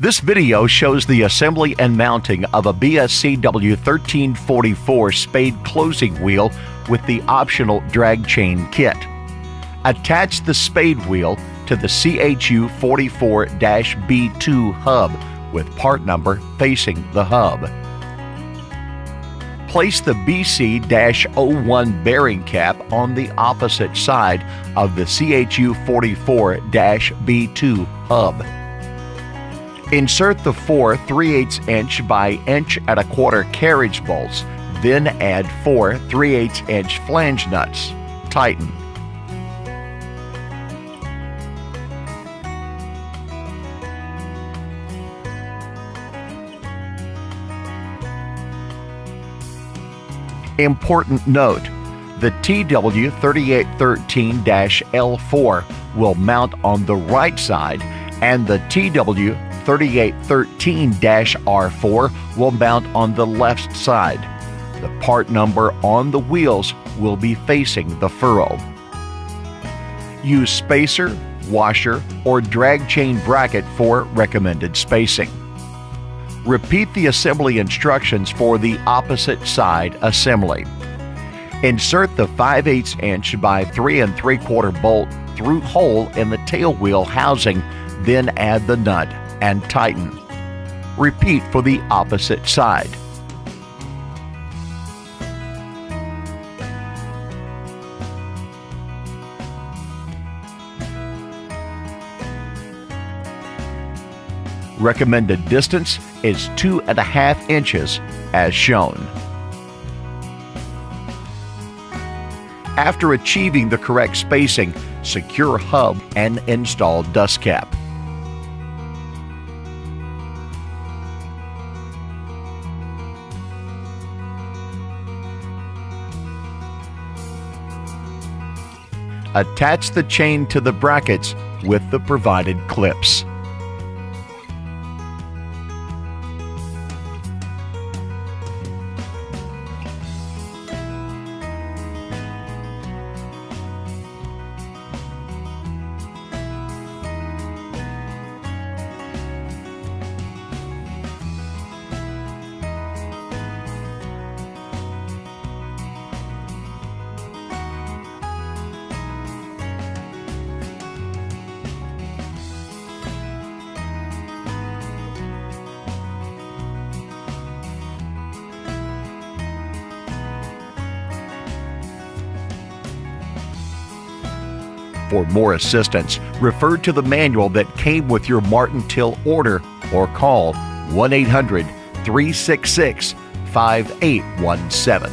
This video shows the assembly and mounting of a BSCW1344 spade closing wheel with the optional drag chain kit. Attach the spade wheel to the CHU44-B2 hub with part number facing the hub. Place the BC-01 bearing cap on the opposite side of the CHU44-B2 hub. Insert the 4 3/8 inch by 1.25 inch carriage bolts, then add 4 3/8 inch flange nuts. Tighten. Important note: the TW3813-L4 will mount on the right side, and the TW3813-R4 will mount on the left side. The part number on the wheels will be facing the furrow. Use spacer, washer, or drag chain bracket for recommended spacing. Repeat the assembly instructions for the opposite side assembly. Insert the 5/8 inch by 3 3/4 bolt through hole in the tail wheel housing, then add the nut and tighten. Repeat for the opposite side. Recommended distance is 2.5 inches as shown. After achieving the correct spacing, secure hub and install dust cap. Attach the chain to the brackets with the provided clips. For more assistance, refer to the manual that came with your Martin Till order or call 1-800-366-5817.